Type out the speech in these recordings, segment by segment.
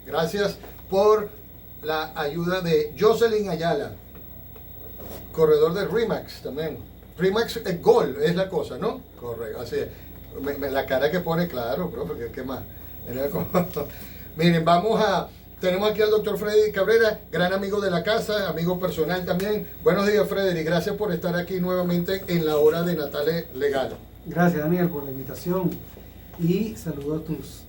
Gracias por la ayuda de Jocelyn Ayala, corredor de Remax también. Remax Gol es la cosa, ¿no? Correcto, así es. La cara que pone, claro, profe, ¿qué más? Miren, tenemos aquí al doctor Frederick Cabrera, gran amigo de la casa, amigo personal también. Buenos días, Frederick, gracias por estar aquí nuevamente en la hora de Natale Legal. Gracias, Daniel, por la invitación y saludo a tus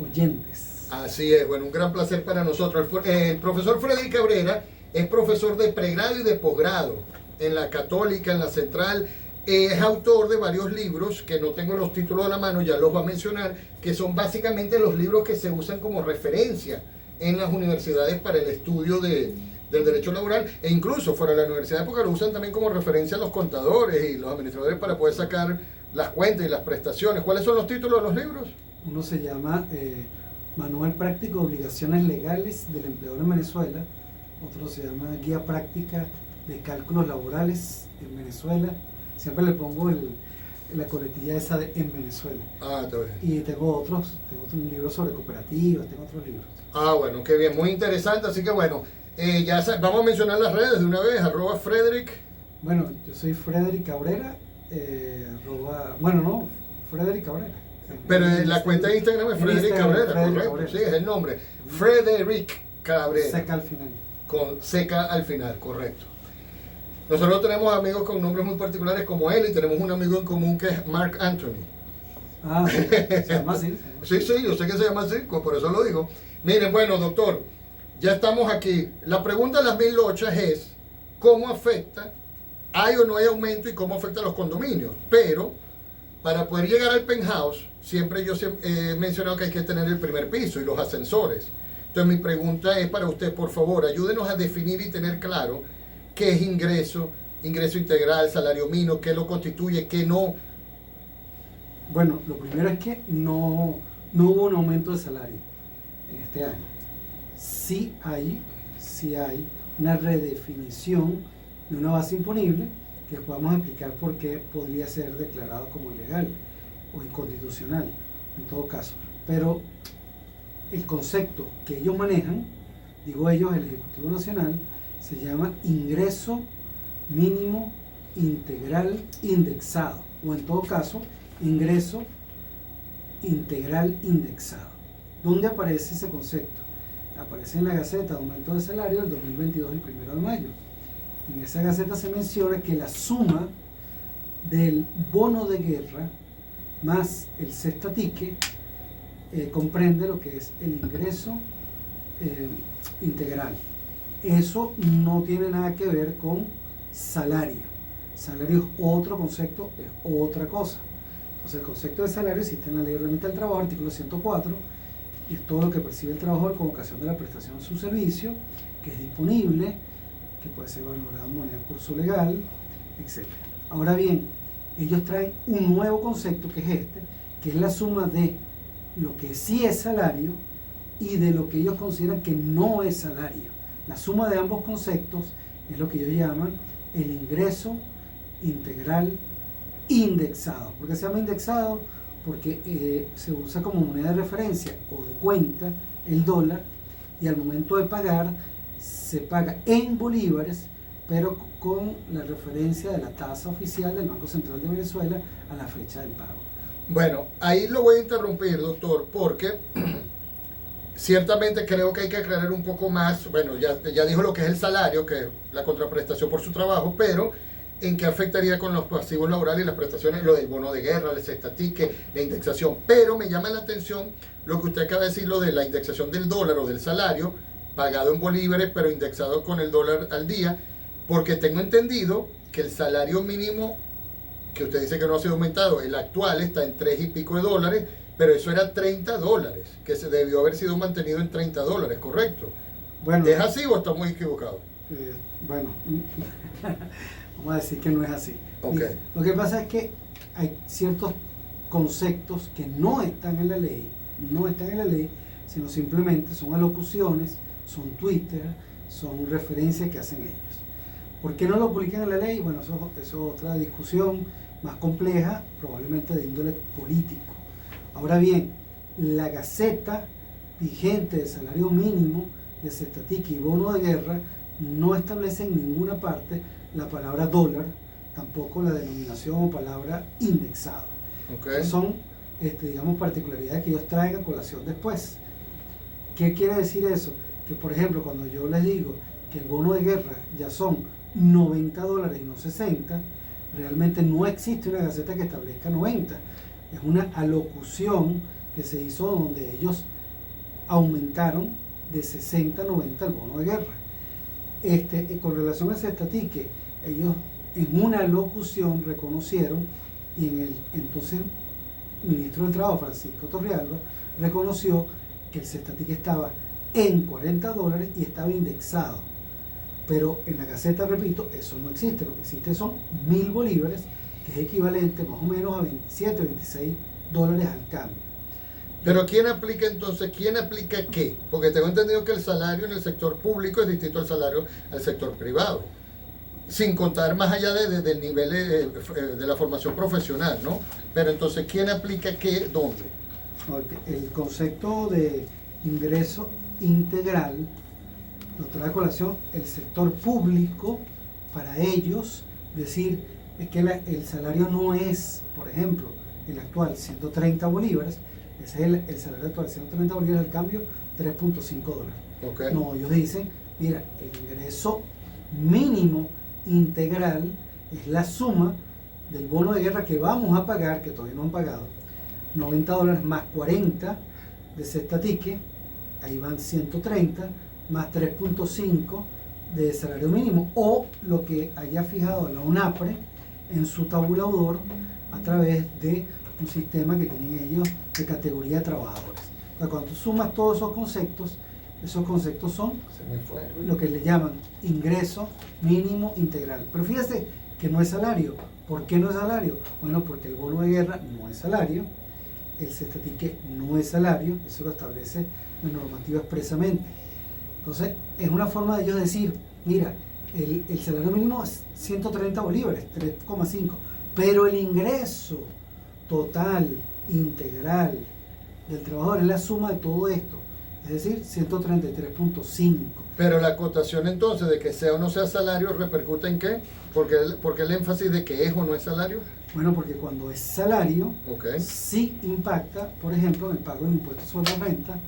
oyentes. Así es, bueno, un gran placer para nosotros. El profesor Frederick Cabrera es profesor de pregrado y de posgrado en la Católica, en la Central. Es autor de varios libros, que no tengo los títulos a la mano, ya los va a mencionar, que son básicamente los libros que se usan como referencia en las universidades para el estudio del derecho laboral, e incluso fuera de la universidad, porque lo usan también como referencia a los contadores y los administradores para poder sacar las cuentas y las prestaciones. ¿Cuáles son los títulos de los libros? Uno se llama Manual Práctico de Obligaciones Legales del Empleador en Venezuela, otro se llama Guía Práctica de Cálculos Laborales en Venezuela. Siempre le pongo la coletilla esa de en Venezuela. Ah, está bien. Y tengo otro libro sobre cooperativas, tengo otros libros. Ah, bueno, qué bien, muy interesante. Así que bueno, vamos a mencionar las redes de una vez, @Frederick. Bueno, yo soy Frederick Cabrera, Frederick Cabrera. Pero la cuenta de Instagram es Frederick Cabrera, correcto. Cabrera. Sí, es el nombre. Frederick Cabrera. Seca al final. Con seca al final, correcto. Nosotros tenemos amigos con nombres muy particulares como él, y tenemos un amigo en común que es Mark Anthony. Ah, sí, se llama así. Sí, yo sé que se llama así, por eso lo digo. Miren, bueno, doctor, ya estamos aquí. La pregunta de las 1000 lochas es, ¿cómo afecta? ¿Hay o no hay aumento y cómo afecta a los condominios? Pero, para poder llegar al penthouse, yo he mencionado que hay que tener el primer piso y los ascensores. Entonces, mi pregunta es para usted, por favor, ayúdenos a definir y tener claro qué es ingreso integral, salario mínimo, qué lo constituye, qué no. Bueno, lo primero es que no hubo un aumento de salario en este año. Sí hay una redefinición de una base imponible que podemos explicar por qué podría ser declarado como ilegal o inconstitucional en todo caso. Pero el concepto que ellos manejan, digo ellos, el Ejecutivo Nacional, se llama ingreso mínimo integral indexado, o en todo caso, ingreso integral indexado. ¿Dónde aparece ese concepto? Aparece en la Gaceta de Aumento de Salario del 2022, el 1 de mayo. En esa Gaceta se menciona que la suma del bono de guerra más el cestatique comprende lo que es el ingreso integral. Eso no tiene nada que ver con salario. Salario es otro concepto, es otra cosa. Entonces el concepto de salario existe en la Ley Orgánica del Trabajo, artículo 104, y es todo lo que percibe el trabajador con ocasión de la prestación de su servicio, que es disponible, que puede ser valorado en moneda de curso legal, etc. Ahora bien, ellos traen un nuevo concepto que es que es la suma de lo que sí es salario y de lo que ellos consideran que no es salario. La suma de ambos conceptos es lo que ellos llaman el ingreso integral indexado. ¿Por qué se llama indexado? Porque se usa como moneda de referencia o de cuenta el dólar, y al momento de pagar se paga en bolívares, pero con la referencia de la tasa oficial del Banco Central de Venezuela a la fecha del pago. Bueno, ahí lo voy a interrumpir, doctor, porque ciertamente creo que hay que aclarar un poco más. Bueno, ya dijo lo que es el salario, que es la contraprestación por su trabajo, pero ¿en qué afectaría con los pasivos laborales y las prestaciones? Lo del bono de guerra, el cestatique, la indexación. Pero me llama la atención lo que usted acaba de decir, lo de la indexación del dólar o del salario, pagado en bolívares, pero indexado con el dólar al día, porque tengo entendido que el salario mínimo, que usted dice que no ha sido aumentado, el actual está en 3 y pico de dólares, pero eso era $30, que se debió haber sido mantenido en $30, ¿correcto? Bueno, ¿es así o está muy equivocado? Bueno, vamos a decir que no es así. Okay. Lo que pasa es que hay ciertos conceptos que no están en la ley, sino simplemente son alocuciones, son Twitter, son referencias que hacen ellos. ¿Por qué no lo publican en la ley? Bueno, eso es otra discusión más compleja, probablemente de índole político. Ahora bien, la Gaceta vigente de salario mínimo, de cestatique y bono de guerra no establece en ninguna parte la palabra dólar, tampoco la denominación o palabra indexado. Okay. Son, digamos, particularidades que ellos traen a colación después. ¿Qué quiere decir eso? Que, por ejemplo, cuando yo les digo que el bono de guerra ya son $90 y no 60, realmente no existe una gaceta que establezca 90. Es una alocución que se hizo donde ellos aumentaron de 60 a 90 el bono de guerra. Con relación a ese estatique, ellos en una alocución reconocieron, y en el entonces ministro del Trabajo, Francisco Torrealba, reconoció que el cestatique estaba en $40 y estaba indexado. Pero en la Gaceta, repito, eso no existe. Lo que existe son 1.000 bolívares, que es equivalente más o menos a 27, 26 dólares al cambio. Pero ¿quién aplica entonces? ¿Quién aplica qué? Porque tengo entendido que el salario en el sector público es distinto al salario al sector privado. Sin contar más allá del nivel de la formación profesional, ¿no? Pero entonces, ¿quién aplica qué, dónde? El concepto de ingreso integral lo trae a colación el sector público. Para ellos, decir es que el salario no es, por ejemplo, el actual 130 bolívares, ese es el salario actual, 130 bolívares, al cambio $3.5. Okay. No, ellos dicen, mira, el ingreso mínimo integral es la suma del bono de guerra que vamos a pagar, que todavía no han pagado, $90 más 40 de cestatique, ahí van 130, más 3.5 de salario mínimo, o lo que haya fijado la UNAPRE en su tabulador a través de un sistema que tienen ellos de categoría de trabajadores. O sea, cuando tú sumas todos esos conceptos son lo que le llaman ingreso mínimo integral. Pero fíjese que no es salario. ¿Por qué no es salario? Bueno, porque el bono de guerra no es salario, el cestatique no es salario, eso lo establece la normativa expresamente. Entonces, es una forma de ellos decir, mira, el salario mínimo es 130 bolívares, 3,5, pero el ingreso total, integral del trabajador es la suma de todo esto, es decir, 133.5. Pero la acotación entonces de que sea o no sea salario repercute en qué? Porque el énfasis de que es o no es salario. Bueno, porque cuando es salario, Okay, sí impacta, por ejemplo, en el pago del impuesto sobre la renta,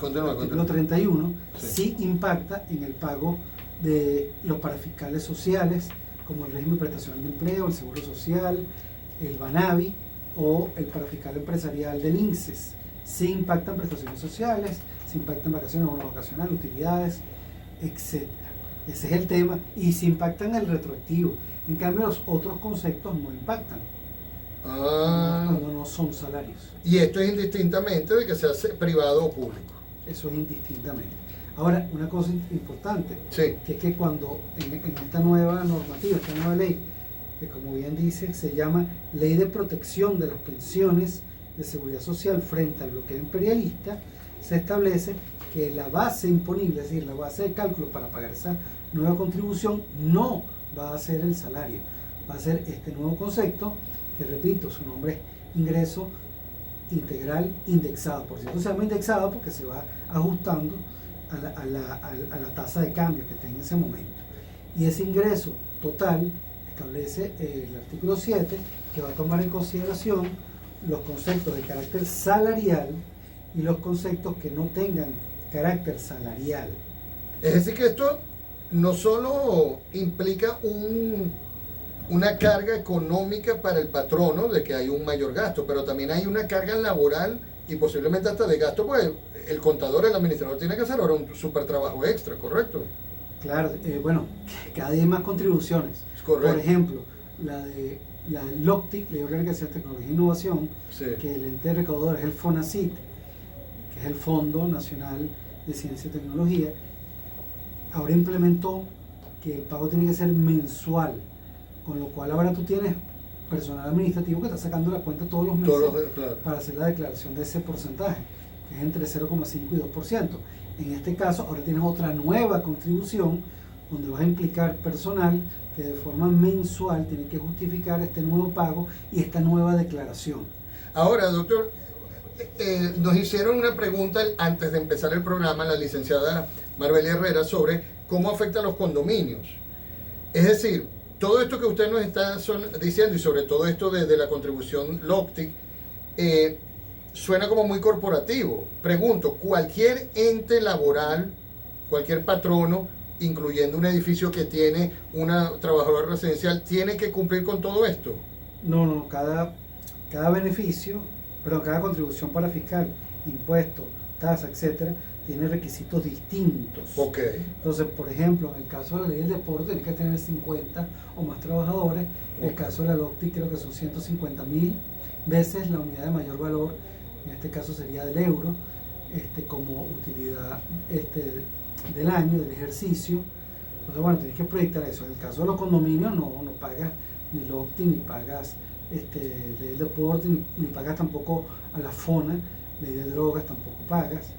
artículo 31, sí impacta en el pago de los parafiscales sociales, como el régimen de prestación de empleo, el seguro social, el BANAVI o el parafiscal empresarial del INSES. Sí impactan prestaciones sociales, sí impactan vacaciones, bono vacacional, utilidades, etc. Ese es el tema, y sí impactan el retroactivo. En cambio, los otros conceptos no impactan cuando no son salarios. Y esto es indistintamente de que sea privado o público. Eso es indistintamente. Ahora, una cosa importante, Sí. que es que cuando en esta nueva normativa, esta nueva ley, que como bien dice, se llama Ley de Protección de las Pensiones de Seguridad Social frente al bloqueo imperialista, se establece que la base imponible, es decir, la base de cálculo para pagar esa nueva contribución, no va a ser el salario, va a ser este nuevo concepto, que repito, su nombre es ingreso integral indexado. Por cierto, se llama indexado porque se va ajustando a la tasa de cambio que esté en ese momento. Y ese ingreso total establece el artículo 7, que va a tomar en consideración los conceptos de carácter salarial y los conceptos que no tengan carácter salarial. Es decir, que esto no solo implica una carga económica para el patrono de que hay un mayor gasto, pero también hay una carga laboral y posiblemente hasta de gasto, pues el contador, el administrador tiene que hacer ahora un súper trabajo extra, ¿correcto? Claro, bueno, cada día hay más contribuciones. Correcto. Por ejemplo, la LOCTIC, Ley Orgánica de Tecnología e Innovación, Sí. que el ente recaudador es el FONACYT, que es el Fondo Nacional de Ciencia y Tecnología, ahora implementó que el pago tiene que ser mensual, con lo cual ahora tú tienes personal administrativo que está sacando la cuenta todos los meses Claro. para hacer la declaración de ese porcentaje, que es entre 0,5 y 2%. En este caso, ahora tienes otra nueva contribución donde vas a implicar personal que de forma mensual tiene que justificar este nuevo pago y esta nueva declaración. Ahora, doctor, nos hicieron una pregunta antes de empezar el programa, la licenciada Marbella Herrera, sobre cómo afecta a los condominios. Es decir, todo esto que usted nos está diciendo y sobre todo esto de la contribución LOCTIC, suena como muy corporativo. Pregunto, ¿cualquier ente laboral, cualquier patrono, incluyendo un edificio que tiene una trabajadora residencial, tiene que cumplir con todo esto? No, cada beneficio, pero cada contribución para fiscal, impuestos, tasa, etcétera, tiene requisitos distintos. Ok. Entonces, por ejemplo, en el caso de la ley del deporte, tienes que tener 50 o más trabajadores. En el caso de la LOCTI, creo que son 150.000 veces la unidad de mayor valor, en este caso sería del euro, como utilidad del año, del ejercicio. Entonces, bueno, tienes que proyectar eso. En el caso de los condominios, no pagas ni LOCTI, ni pagas ley del deporte, ni pagas tampoco a la FONA, ley de drogas tampoco pagas.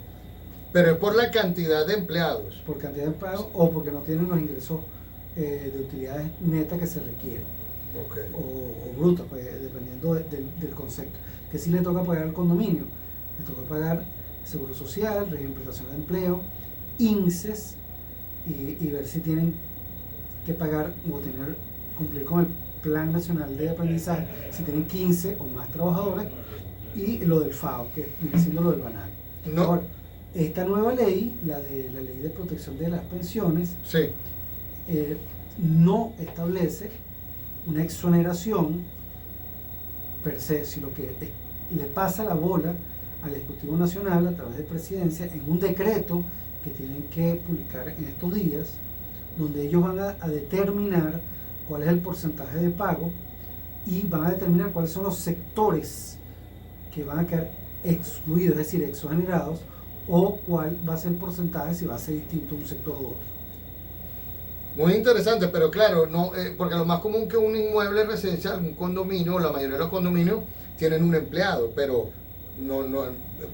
Pero es por la cantidad de empleados. Por cantidad de empleados o porque no tienen los ingresos de utilidades netas que se requieren. Okay. O brutas, pues, dependiendo del concepto. Que sí le toca pagar al condominio. Le toca pagar seguro social, régimen de prestación de empleo, INSES, y ver si tienen que pagar o cumplir con el Plan Nacional de Aprendizaje, si tienen 15 o más trabajadores, y lo del FAO, que viene siendo lo del banal. No. Ahora, esta nueva ley, la ley de protección de las pensiones, Sí. No establece una exoneración per se, sino que le pasa la bola al Ejecutivo Nacional a través de Presidencia en un decreto que tienen que publicar en estos días, donde ellos van a determinar cuál es el porcentaje de pago y van a determinar cuáles son los sectores que van a quedar excluidos, es decir, exonerados, o cuál va a ser el porcentaje, si va a ser distinto un sector u otro. Muy interesante, pero claro, no, porque lo más común que un inmueble residencial, un condominio, la mayoría de los condominios tienen un empleado, pero no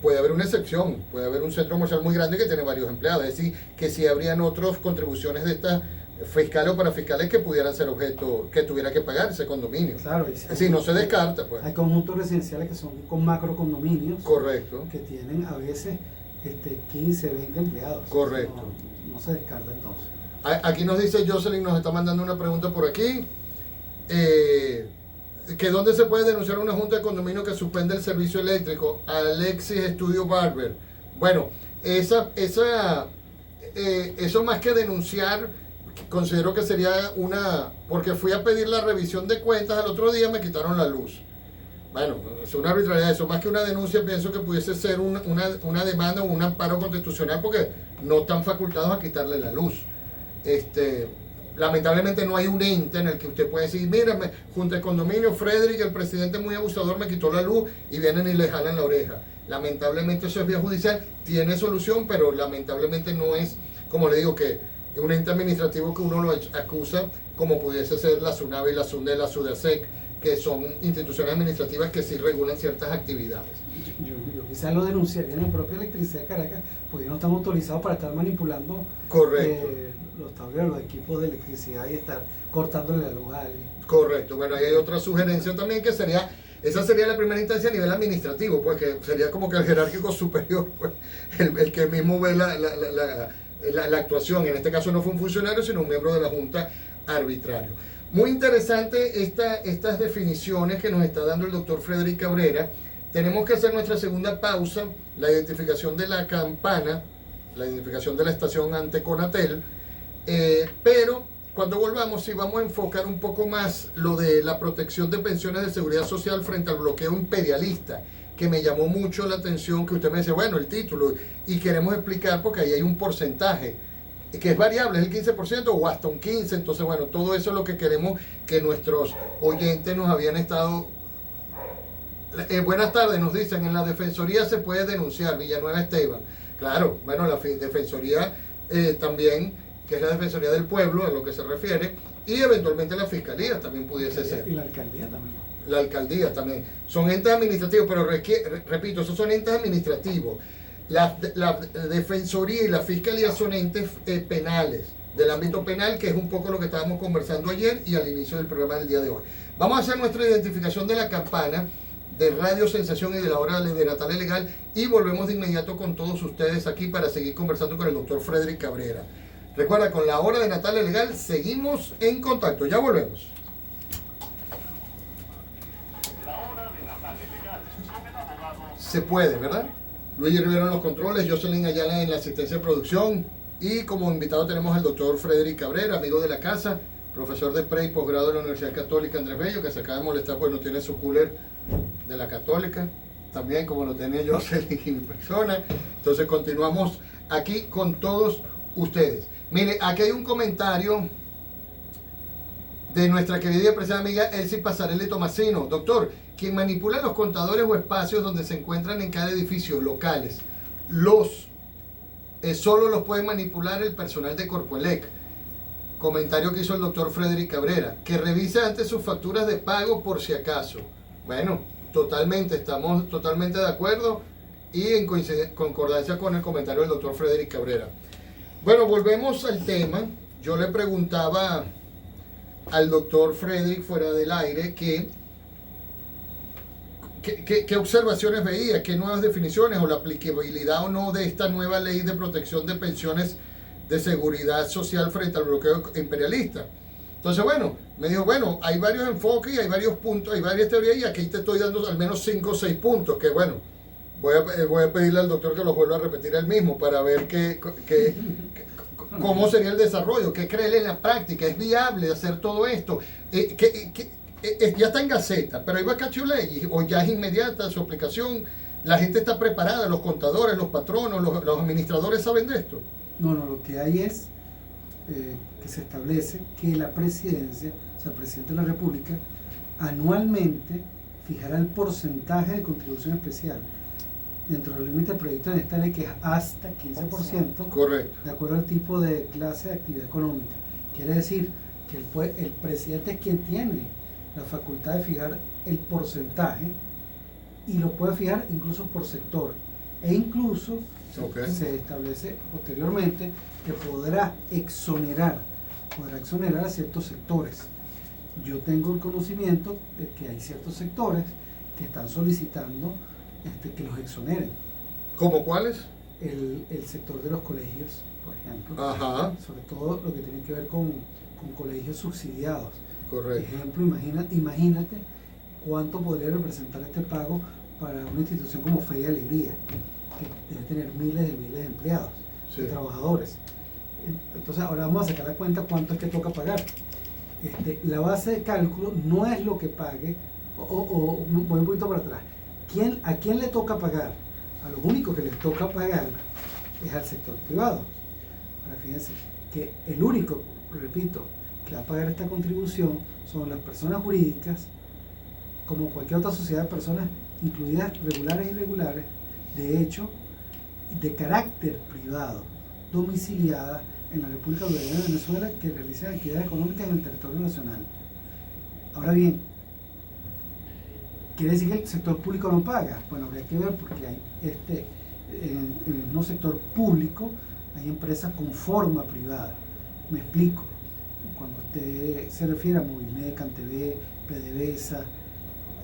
puede haber una excepción, puede haber un centro comercial muy grande que tiene varios empleados, es decir, que si habrían otras contribuciones de estas fiscales o parafiscales que pudieran ser objeto, que tuviera que pagar ese condominio. Claro, es decir, no se descarta, pues. Hay conjuntos residenciales que son con macro condominios. Correcto. Que tienen a veces 15, 20 empleados. Correcto. No se descarta entonces. Aquí nos dice Jocelyn, nos está mandando una pregunta por aquí, que dónde se puede denunciar una junta de condominio que suspende el servicio eléctrico. Alexis Estudio Barber. Bueno, eso más que denunciar, considero que sería porque fui a pedir la revisión de cuentas el otro día, me quitaron la luz. Bueno, es una arbitrariedad, eso más que una denuncia, pienso que pudiese ser una demanda o un amparo constitucional, porque no están facultados a quitarle la luz. Lamentablemente no hay un ente en el que usted puede decir, mira, junto al condominio, Frederick, el presidente muy abusador, me quitó la luz, y vienen y le jalan la oreja. Lamentablemente eso es vía judicial, tiene solución, pero lamentablemente no es, como le digo, que un ente administrativo que uno lo acusa, como pudiese ser la SUNAVE y la SUNDE, la SUDESEC, que son instituciones administrativas que sí regulan ciertas actividades. Yo quizás lo denunciaría en la propia Electricidad de Caracas, porque no están autorizados para estar manipulando los tableros, los equipos de electricidad y estar cortándole la luz a alguien. Correcto. Bueno, ahí hay otra sugerencia también que sería, esa sería la primera instancia a nivel administrativo, pues que sería como que el jerárquico superior, pues, el que mismo ve la actuación. En este caso no fue un funcionario, sino un miembro de la Junta arbitrario. Muy interesante estas definiciones que nos está dando el doctor Frederick Cabrera. Tenemos que hacer nuestra segunda pausa, la identificación de la campana, la identificación de la estación ante Conatel, pero cuando volvamos sí vamos a enfocar un poco más lo de la protección de pensiones de seguridad social frente al bloqueo imperialista, que me llamó mucho la atención, que usted me dice, bueno, el título, y queremos explicar porque ahí hay un porcentaje que es variable, es el 15% o hasta un 15%, entonces bueno, todo eso es lo que queremos que nuestros oyentes nos habían estado... buenas tardes, nos dicen, en la Defensoría se puede denunciar, Villanueva Esteban. Claro, bueno, la Defensoría también, que es la Defensoría del Pueblo, a lo que se refiere, y eventualmente la Fiscalía también pudiese ser. Y la Alcaldía también. La Alcaldía también. Son entes administrativos, pero repito, esos son entes administrativos. La Defensoría y la Fiscalía son entes penales, del ámbito penal, que es un poco lo que estábamos conversando ayer y al inicio del programa del día de hoy. Vamos a hacer nuestra identificación de la campana. de Radio Sensación y de la hora de Natalia Legal, y volvemos de inmediato con todos ustedes aquí para seguir conversando con el doctor Frederick Cabrera. Recuerda, con la hora de Natalia Legal seguimos en contacto, ya volvemos. Se puede, ¿verdad? Luis Rivero en los controles, Jocelyn Ayala en la asistencia de producción, y como invitado tenemos al doctor Frederick Cabrera, amigo de la casa, profesor de pre y posgrado de la Universidad Católica Andrés Bello, que se acaba de molestar porque no tiene su cooler de la Católica, también como lo tenía Jocelyn y mi persona. Entonces continuamos aquí con todos ustedes. Mire, aquí hay un comentario de nuestra querida y apreciada amiga Elsie Pasarelli Tomasino. Doctor, quien manipula los contadores o espacios donde se encuentran en cada edificio locales, solo los puede manipular el personal de Corpoelec. Comentario que hizo el doctor Frederick Cabrera, que revise antes sus facturas de pago por si acaso. Bueno, estamos totalmente de acuerdo y en concordancia con el comentario del doctor Frederick Cabrera. Bueno, volvemos al tema. Yo le preguntaba al doctor Frederick fuera del aire ¿qué observaciones veía? ¿Qué nuevas definiciones o la aplicabilidad o no de esta nueva ley de protección de pensiones de seguridad social frente al bloqueo imperialista? Entonces, bueno, me dijo, bueno, hay varios enfoques y hay varios puntos, hay varias teorías, y aquí te estoy dando al menos 5 o 6 puntos, que bueno, voy a pedirle al doctor que los vuelva a repetir él mismo para ver cómo sería el desarrollo, qué cree él en la práctica, es viable hacer todo esto, ya está en Gaceta, pero hay vacatio ley, o ya es inmediata su aplicación, la gente está preparada, los contadores, los patronos, los administradores saben de esto. No, lo que hay es que se establece que la presidencia, o sea, el presidente de la República, anualmente fijará el porcentaje de contribución especial dentro del límite previsto en esta ley, que es hasta 15%, correcto, de acuerdo al tipo de clase de actividad económica. Quiere decir que el presidente es quien tiene la facultad de fijar el porcentaje y lo puede fijar incluso por sector, e incluso se establece posteriormente que podrá exonerar a ciertos sectores. Yo tengo el conocimiento de que hay ciertos sectores que están solicitando que los exoneren. ¿Cómo cuáles? El sector de los colegios, por ejemplo. Ajá. Sobre todo lo que tiene que ver con colegios subsidiados. Correcto. Ejemplo, imagínate cuánto podría representar este pago para una institución como Fe y Alegría, que debe tener miles de empleados, de trabajadores. Entonces ahora vamos a sacar la cuenta cuánto es que toca pagar. La base de cálculo no es lo que pague, o voy un poquito para atrás. ¿A quién le toca pagar? A lo único que les toca pagar es al sector privado. Ahora fíjense que el único, repito, que va a pagar esta contribución son las personas jurídicas, como cualquier otra sociedad de personas, incluidas regulares e irregulares, de hecho, de carácter privado, domiciliadas en la República Bolivariana de Venezuela, que realizan actividades económicas en el territorio nacional. Ahora bien, ¿quiere decir que el sector público no paga? Bueno, habría que ver, porque hay en el mismo sector público hay empresas con forma privada. Me explico. Cuando usted se refiere a Movilnet, CanTV, PDVSA,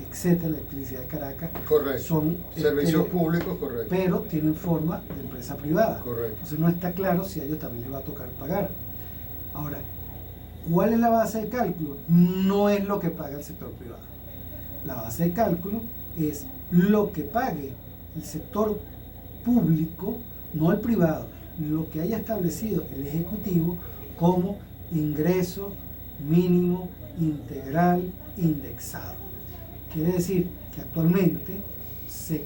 etcétera, la Electricidad de Caracas, correcto, son servicios públicos, correcto, pero tienen forma de empresa privada. Correcto. Entonces no está claro si a ellos también les va a tocar pagar. Ahora, ¿cuál es la base de cálculo? No es lo que paga el sector privado. La base de cálculo es lo que pague el sector público, no el privado, lo que haya establecido el Ejecutivo como ingreso mínimo integral indexado. Quiere decir que actualmente se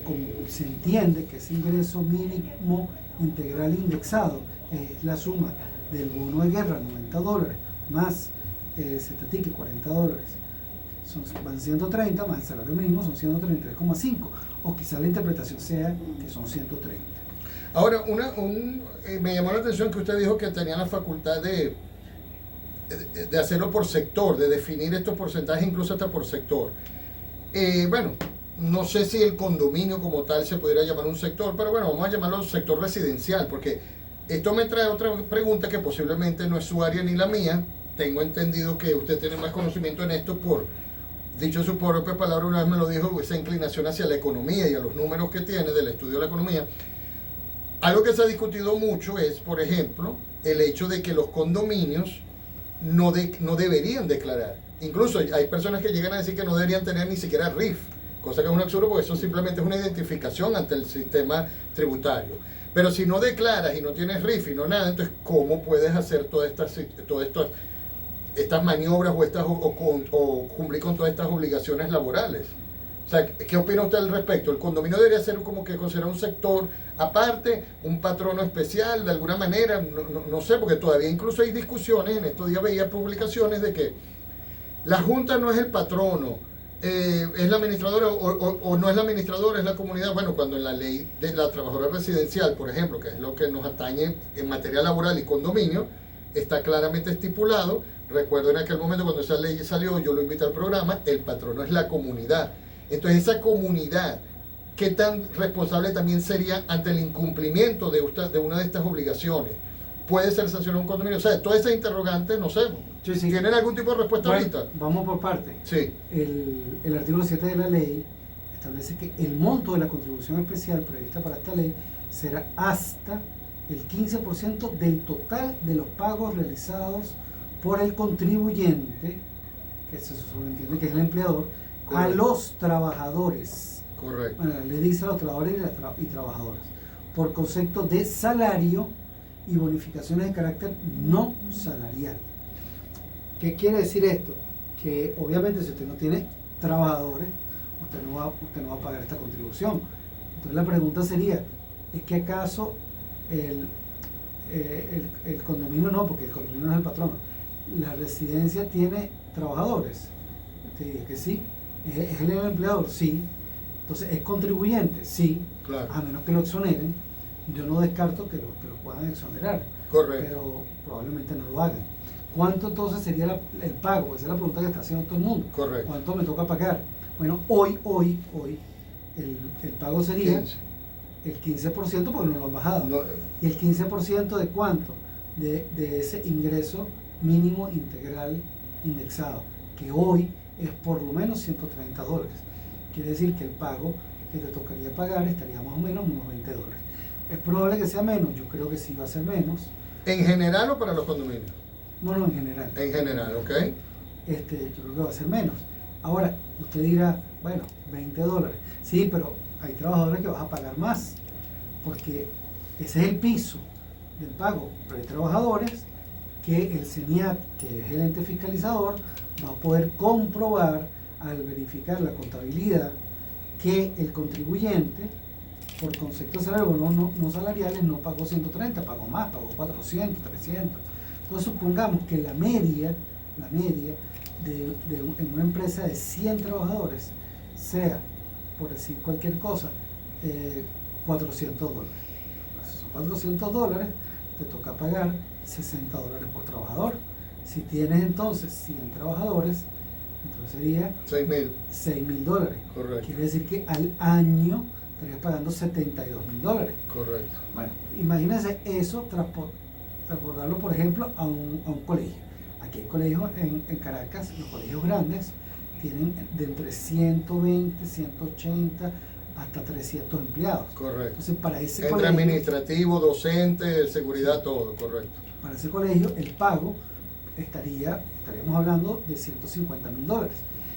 entiende que ese ingreso mínimo integral indexado es la suma del bono de guerra, $90, más Cetatique, $40. Van 130 más el salario mínimo, son 133,5, o quizá la interpretación sea que son 130. Ahora, me llamó la atención que usted dijo que tenía la facultad de hacerlo por sector, de definir estos porcentajes incluso hasta por sector. Bueno, no sé si el condominio como tal se pudiera llamar un sector, pero bueno, vamos a llamarlo sector residencial, porque esto me trae otra pregunta que posiblemente no es su área ni la mía. Tengo entendido que usted tiene más conocimiento en esto por dicho su propia palabra, una vez me lo dijo, esa inclinación hacia la economía y a los números que tiene del estudio de la economía. Algo que se ha discutido mucho es, por ejemplo, el hecho de que los condominios no deberían declarar. Incluso hay personas que llegan a decir que no deberían tener ni siquiera RIF, cosa que es un absurdo porque eso simplemente es una identificación ante el sistema tributario. Pero si no declaras y no tienes RIF y no nada, entonces ¿cómo puedes hacer todas estas maniobras o cumplir con todas estas obligaciones laborales? O sea, ¿qué opina usted al respecto? ¿El condominio debería ser como que considerado un sector aparte, un patrono especial de alguna manera? No sé, porque todavía incluso hay discusiones, en estos días veía publicaciones de que la Junta no es el patrono, es la administradora o no es la administradora, es la comunidad. Bueno, cuando en la ley de la trabajadora residencial, por ejemplo, que es lo que nos atañe en materia laboral y condominio, está claramente estipulado. Recuerdo en aquel momento cuando esa ley salió, yo lo invité al programa, el patrono es la comunidad. Entonces esa comunidad, ¿qué tan responsable también sería ante el incumplimiento de una de estas obligaciones? ¿Puede ser sancionado un condominio? O sea, todas esas interrogantes, no sé, Sí, sí. ¿tienen algún tipo de respuesta ahorita? Vamos por partes. Sí. El artículo 7 de la ley establece que el monto de la contribución especial prevista para esta ley será hasta el 15% del total de los pagos realizados por el contribuyente, que se sobreentiende que es el empleador, correcto, a los trabajadores. Correcto. Bueno, le dice a los trabajadores y trabajadoras, por concepto de salario y bonificaciones de carácter no salarial. ¿Qué quiere decir esto? Que obviamente si usted no tiene trabajadores, usted no va a pagar esta contribución. Entonces la pregunta sería, ¿es que acaso el condominio no? Porque el condominio no es el patrono. ¿La residencia tiene trabajadores? Te diría que sí. ¿Es el empleador? Sí. Entonces, ¿es contribuyente? Sí. Claro. A menos que lo exoneren. Yo no descarto que lo puedan exonerar. Correcto. Pero probablemente no lo hagan. ¿Cuánto entonces sería el pago? Esa es la pregunta que está haciendo todo el mundo. Correcto. ¿Cuánto me toca pagar? Bueno, hoy, el pago sería 15. El 15% porque no lo han bajado. No, ¿Y el 15% de cuánto? De ese ingreso mínimo integral indexado, que hoy es por lo menos $130. Quiere decir que el pago que te tocaría pagar estaría más o menos unos $20. ¿Es probable que sea menos? Yo creo que sí va a ser menos. ¿En general o para los condominios? Bueno, en general. En general, ¿ok? Yo creo que va a ser menos. Ahora, usted dirá, bueno, $20. Sí, pero hay trabajadores que vas a pagar más, porque ese es el piso del pago. Pero hay trabajadores que el CENIAT, que es el ente fiscalizador, va a poder comprobar al verificar la contabilidad que el contribuyente, por concepto de salario no salariales, no pagó 130, pagó más, pagó 400, 300. Entonces supongamos que la media en una empresa de 100 trabajadores sea, por decir cualquier cosa, $400. Si son $400, te toca pagar $60 por trabajador. Si tienes entonces 100 trabajadores, entonces sería $6,000. Correcto. Quiere decir que al año estarías pagando $72,000. Correcto. Bueno, imagínense eso, transportarlo, por ejemplo, a un colegio. Aquí hay colegios en Caracas, los colegios grandes tienen de entre 120, 180 hasta 300 empleados. Correcto. Entonces, para ese entre colegio, administrativo, docente, seguridad, todo, correcto. Para ese colegio, el pago estaríamos hablando de $150,000.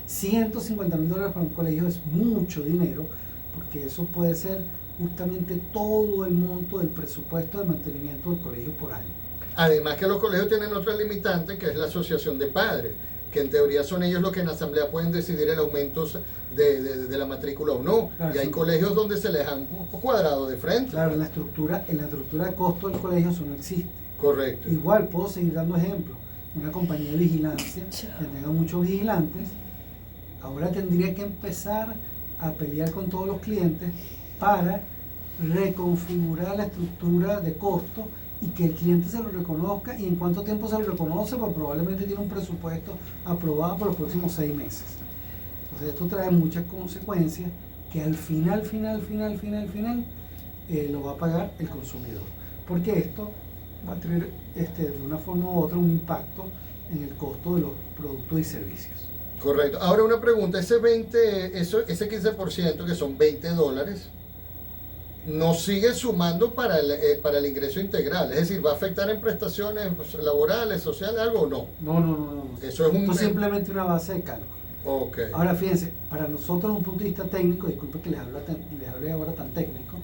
$150,000 para un colegio es mucho dinero, porque eso puede ser justamente todo el monto del presupuesto de mantenimiento del colegio por año. Además que los colegios tienen otra limitante, que es la asociación de padres, que en teoría son ellos los que en asamblea pueden decidir el aumento de la matrícula o no. Claro, y hay sí, colegios donde se les han cuadrado de frente. Claro, en la estructura de costo del colegio eso no existe. Correcto. Igual puedo seguir dando ejemplos. Una compañía de vigilancia que tenga muchos vigilantes, ahora tendría que empezar a pelear con todos los clientes para reconfigurar la estructura de costo y que el cliente se lo reconozca. ¿Y en cuánto tiempo se lo reconoce? Pues probablemente tiene un presupuesto aprobado por los próximos 6 meses. Entonces esto trae muchas consecuencias que al final lo va a pagar el consumidor, porque esto va a tener de una forma u otra un impacto en el costo de los productos y servicios. Correcto. Ahora una pregunta, ese 15% que son $20, ¿no sigue sumando para el ingreso integral? Es decir, ¿va a afectar en prestaciones laborales, sociales, algo o no? No. Eso es Esto es simplemente una base de cálculo. Ok. Ahora fíjense, para nosotros desde un punto de vista técnico, disculpe que les hable ahora tan técnico,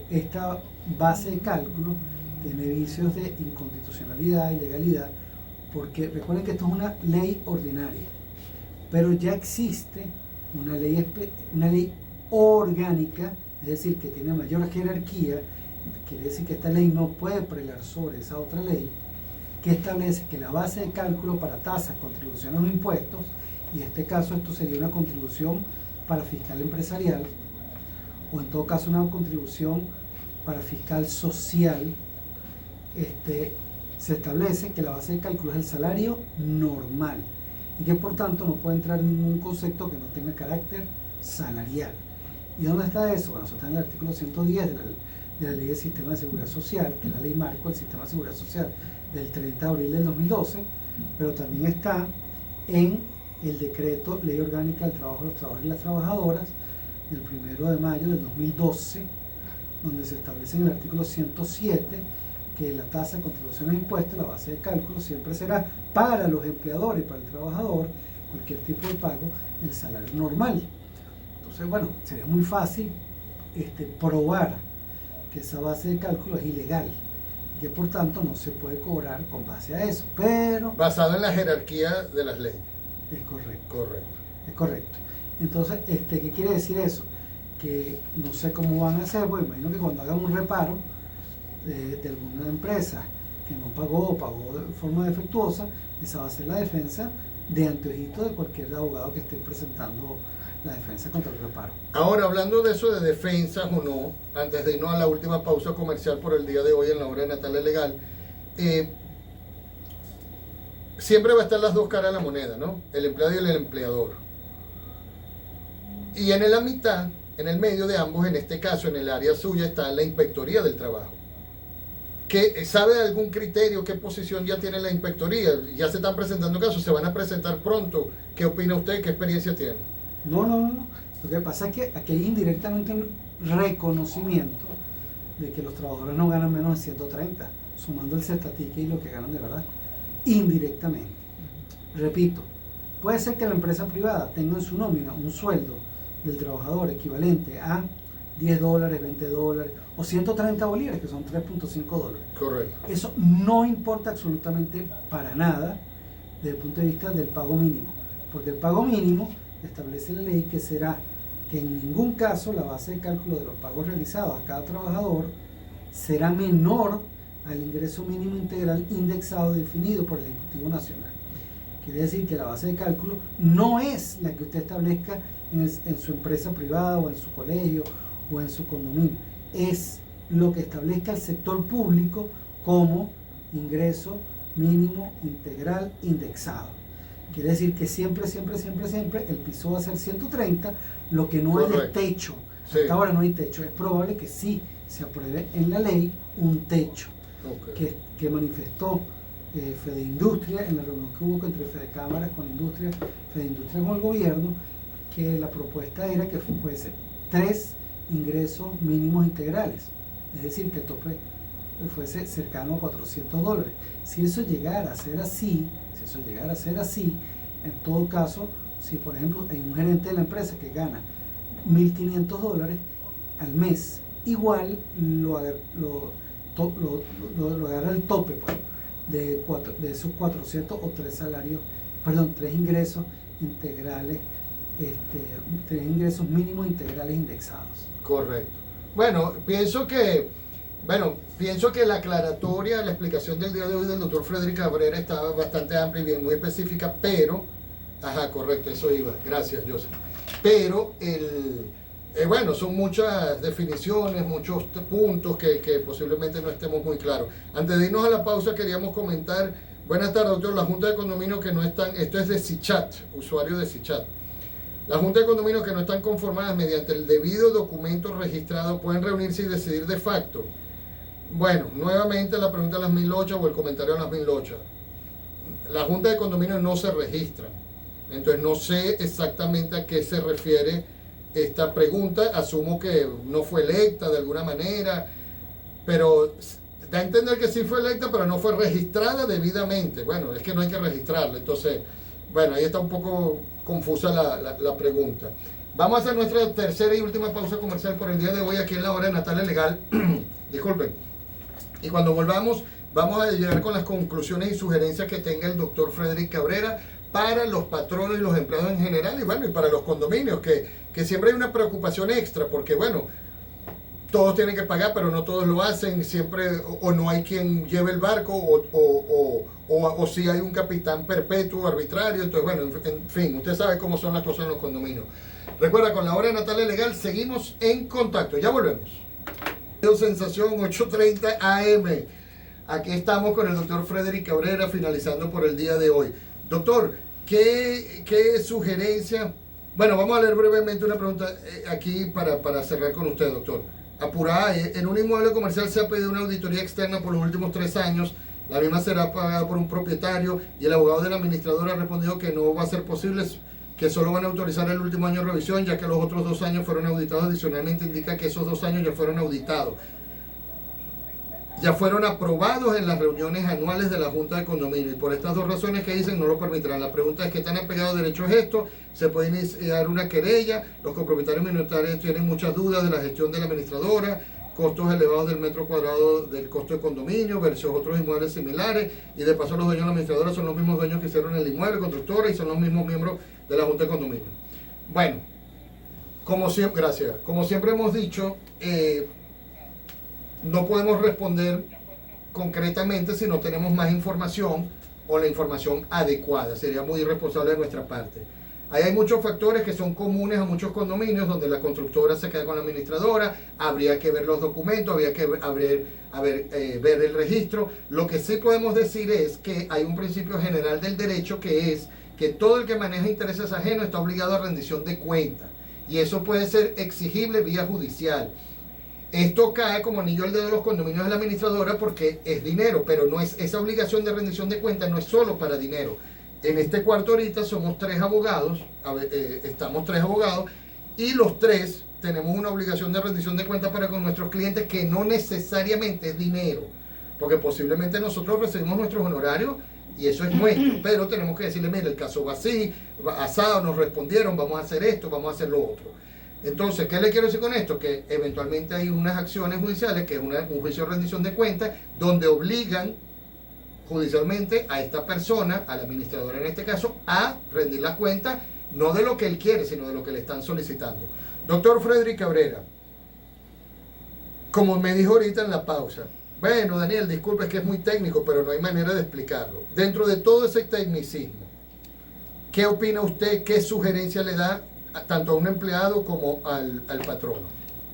esta base de cálculo tiene vicios de inconstitucionalidad y legalidad, porque recuerden que esto es una ley ordinaria, pero ya existe una ley orgánica, es decir, que tiene mayor jerarquía, quiere decir que esta ley no puede prelar sobre esa otra ley, que establece que la base de cálculo para tasas, contribuciones o impuestos, y en este caso esto sería una contribución para fiscal empresarial, o en todo caso una contribución para fiscal social, se establece que la base de cálculo es el salario normal y que por tanto no puede entrar ningún concepto que no tenga carácter salarial. ¿Y dónde está eso? Bueno, eso está en el artículo 110 de la Ley del Sistema de Seguridad Social, que es la ley marco del Sistema de Seguridad Social del 30 de abril del 2012, pero también está en el decreto Ley Orgánica del Trabajo de los Trabajadores y las Trabajadoras del 1 de mayo del 2012, donde se establece en el artículo 107 que la tasa de contribuciones e impuestos, la base de cálculo, siempre será para los empleadores y para el trabajador, cualquier tipo de pago, el salario normal. Entonces, bueno, sería muy fácil probar que esa base de cálculo es ilegal y que por tanto no se puede cobrar con base a eso, pero... Basado en la jerarquía de las leyes. Es correcto. Correcto. Es correcto. Entonces, ¿qué quiere decir eso? Que no sé cómo van a hacer, pues imagino que cuando hagan un reparo de alguna empresa que no pagó o pagó de forma defectuosa, esa va a ser la defensa de anteojito de cualquier abogado que esté presentando la defensa contra el reparo. Ahora, hablando de eso de defensas o no, antes de irnos a la última pausa comercial por el día de hoy en la hora de Natalia Legal, siempre va a estar las dos caras de la moneda, ¿no? El empleado y el empleador. Y en la mitad, en el medio de ambos, en este caso, en el área suya, está la Inspectoría del Trabajo. ¿Sabe de algún criterio, qué posición ya tiene la Inspectoría? Ya se están presentando casos, se van a presentar pronto. ¿Qué opina usted? ¿Qué experiencia tiene? No. Lo que pasa es que aquí hay indirectamente un reconocimiento de que los trabajadores no ganan menos de 130, sumando el cestatique y lo que ganan de verdad. Indirectamente. Repito, puede ser que la empresa privada tenga en su nómina un sueldo del trabajador equivalente a $10, $20 o 130 bolívares, que son $3.5. Correcto. Eso no importa absolutamente para nada desde el punto de vista del pago mínimo, porque el pago mínimo establece la ley que será que en ningún caso la base de cálculo de los pagos realizados a cada trabajador será menor al ingreso mínimo integral indexado definido por el Ejecutivo Nacional. Quiere decir que la base de cálculo no es la que usted establezca en su empresa privada o en su colegio o en su condominio, es lo que establezca el sector público como ingreso mínimo integral indexado. Quiere decir que siempre el piso va a ser 130, lo que no hay es techo. Sí. Hasta ahora no hay techo. Es probable que sí se apruebe en la ley un techo, Okay. que manifestó Fede Industria en la reunión que hubo entre Fede Cámaras con Industria, Fede Industria con el gobierno, que la propuesta era que fuese 3 ingresos mínimos integrales, es decir, que el tope fuese cercano a $400. Si eso llegara a ser así, en todo caso, si por ejemplo hay un gerente de la empresa que gana $1.500 al mes, igual lo agarra el tope, pues, de esos 400 o 3 ingresos integrales, 3 ingresos mínimos integrales indexados. Correcto. Bueno, pienso que la aclaratoria, la explicación del día de hoy del doctor Frederick Cabrera estaba bastante amplia y bien, muy específica, pero, correcto, eso iba, gracias, Joseph. Pero, bueno, son muchas definiciones, muchos puntos que posiblemente no estemos muy claros. Antes de irnos a la pausa, queríamos comentar, buenas tardes, doctor, la Junta de Condominios que no están, esto es de SICHAT, usuario de SICHAT. La Junta de Condominios que no están conformadas mediante el debido documento registrado pueden reunirse y decidir de facto. Bueno, nuevamente la pregunta de las 1008 o el comentario de las 1008. La Junta de Condominios no se registra. Entonces no sé exactamente a qué se refiere esta pregunta. Asumo que no fue electa de alguna manera, pero da a entender que sí fue electa, pero no fue registrada debidamente. Bueno, es que no hay que registrarla. Entonces, bueno, ahí está un poco confusa la pregunta. Vamos a hacer nuestra tercera y última pausa comercial por el día de hoy aquí en la hora de Natalia Legal. Disculpen. Y cuando volvamos, vamos a llegar con las conclusiones y sugerencias que tenga el doctor Frederick Cabrera para los patronos y los empleados en general, y bueno, y para los condominios, que siempre hay una preocupación extra, porque bueno, todos tienen que pagar, pero no todos lo hacen, siempre, o no hay quien lleve el barco, o si hay un capitán perpetuo, arbitrario. Entonces bueno, en fin, usted sabe cómo son las cosas en los condominios. Recuerda, con la hora de Natalia Legal seguimos en contacto, ya volvemos. Sensación 8:30 AM. Aquí estamos con el doctor Frederick Cabrera, finalizando por el día de hoy. Doctor, ¿qué sugerencia? Bueno, vamos a leer brevemente una pregunta aquí para cerrar con usted, doctor. Apurada, en un inmueble comercial se ha pedido una auditoría externa por los últimos 3 años. La misma será pagada por un propietario y el abogado del administrador ha respondido que no va a ser posible, que solo van a autorizar el último año de revisión, ya que los otros 2 años fueron auditados. Adicionalmente indica que esos 2 años ya fueron auditados. Ya fueron aprobados en las reuniones anuales de la Junta de Condominio, y por estas 2 razones que dicen no lo permitirán. La pregunta es: ¿qué tan apegado a derecho es esto? ¿Se puede iniciar una querella? Los copropietarios minoritarios tienen muchas dudas de la gestión de la administradora, costos elevados del metro cuadrado del costo de condominio versus otros inmuebles similares, y de paso los dueños de la administradora son los mismos dueños que hicieron el inmueble, constructora, y son los mismos miembros de la Junta de Condominio. Bueno, como siempre, gracias. Como siempre hemos dicho, no podemos responder concretamente si no tenemos más información o la información adecuada. Sería muy irresponsable de nuestra parte. Ahí hay muchos factores que son comunes a muchos condominios donde la constructora se queda con la administradora. Habría que ver los documentos, habría que ver el registro. Lo que sí podemos decir es que hay un principio general del derecho, que es que todo el que maneja intereses ajenos está obligado a rendición de cuentas, y eso puede ser exigible vía judicial. Esto cae como anillo al dedo de los condominios de la administradora porque es dinero, pero no es, esa obligación de rendición de cuentas no es solo para dinero. En este cuarto ahorita somos 3 abogados, estamos 3 abogados, y los 3 tenemos una obligación de rendición de cuentas para con nuestros clientes, que no necesariamente es dinero, porque posiblemente nosotros recibimos nuestros honorarios y eso es nuestro, pero tenemos que decirle: mire, el caso va así, asado, nos respondieron, vamos a hacer esto, vamos a hacer lo otro. Entonces, ¿qué le quiero decir con esto? Que eventualmente hay unas acciones judiciales, que es un juicio de rendición de cuentas, donde obligan judicialmente a esta persona, al administrador en este caso, a rendir la cuenta, no de lo que él quiere, sino de lo que le están solicitando. Doctor Frederick Cabrera, como me dijo ahorita en la pausa, bueno, Daniel, disculpe, es que es muy técnico, pero no hay manera de explicarlo. Dentro de todo ese tecnicismo, ¿qué opina usted? ¿Qué sugerencia le da tanto a un empleado como al patrono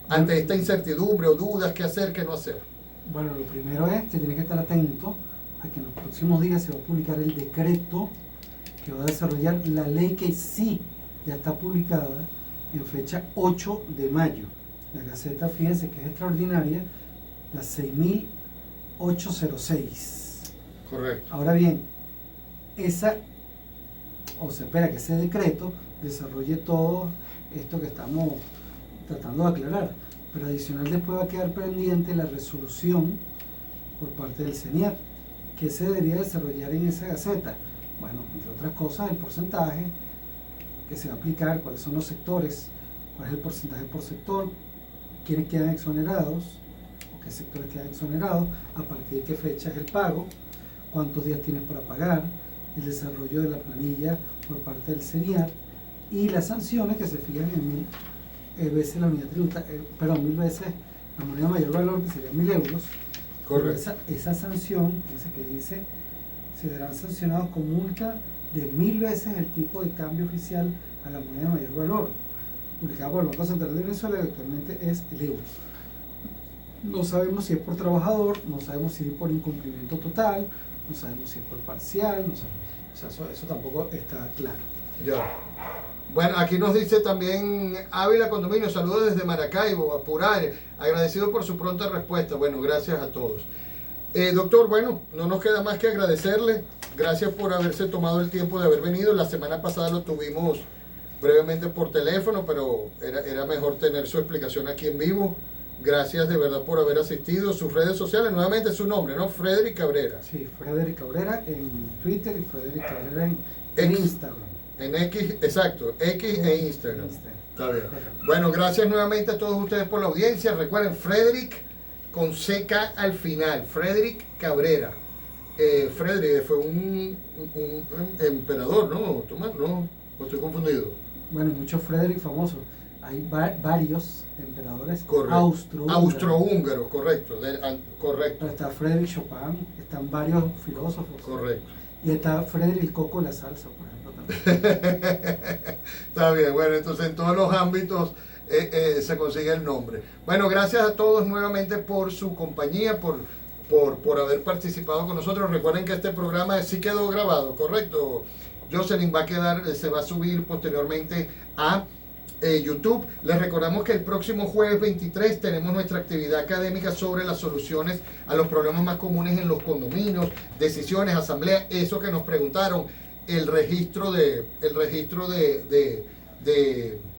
ante esta incertidumbre o dudas? ¿Qué hacer, qué no hacer? Bueno, lo primero es que tiene que estar atento a que en los próximos días se va a publicar el decreto que va a desarrollar la ley, que sí ya está publicada en fecha 8 de mayo. La Gaceta, fíjense que es extraordinaria, la 6.806. Correcto. Ahora bien, se espera que ese decreto desarrolle todo esto que estamos tratando de aclarar, pero adicional después va a quedar pendiente la resolución por parte del CENIAT, que se debería desarrollar en esa gaceta. Bueno, entre otras cosas, el porcentaje que se va a aplicar, cuáles son los sectores, cuál es el porcentaje por sector, quiénes quedan exonerados o qué sectores quedan exonerados, a partir de qué fecha es el pago, cuántos días tienes para pagar, el desarrollo de la planilla por parte del CENIAT, y las sanciones que se fijan en 1000 veces la unidad tributaria, 1000 veces la moneda mayor valor, que serían 1000 euros. Correcto. Esa sanción, que dice, se verán sancionados con multa de 1000 veces el tipo de cambio oficial a la moneda mayor valor, publicada por el Banco Central de Venezuela, que actualmente es el euro. No sabemos si es por trabajador, no sabemos si es por incumplimiento total, no sabemos si es por parcial, no sabemos. O sea, eso tampoco está claro. Ya. Bueno, aquí nos dice también Ávila Condominio, saludos desde Maracaibo, Apurar, agradecido por su pronta respuesta. Bueno, gracias a todos. Doctor, bueno, no nos queda más que agradecerle gracias por haberse tomado el tiempo de haber venido. La semana pasada lo tuvimos brevemente por teléfono, pero era mejor tener su explicación aquí en vivo. Gracias de verdad por haber asistido. Sus redes sociales, nuevamente su nombre, ¿no? Frederick Cabrera. Sí, Frederick Cabrera en Twitter y Frederick Cabrera en Instagram. En X, exacto, X e Instagram. Está bien. Bueno, gracias nuevamente a todos ustedes por la audiencia. Recuerden, Frederick con CK al final, Frederick Cabrera. Frederick fue un emperador, ¿no? Tomás, no, estoy confundido. Bueno, muchos Frederick famosos. Hay varios emperadores austrohúngaros, correcto, correcto. Pero está Frederick Chopin, están varios filósofos. Correcto. Y está Frederick Coco la salsa, por ejemplo, también. Está bien, bueno, entonces en todos los ámbitos se consigue el nombre. Bueno, gracias a todos nuevamente por su compañía, por haber participado con nosotros. Recuerden que este programa sí quedó grabado, ¿correcto? Jocelyn se va a subir posteriormente a YouTube. Les recordamos que el próximo jueves 23 tenemos nuestra actividad académica sobre las soluciones a los problemas más comunes en los condominios, decisiones, asambleas, eso que nos preguntaron, el registro de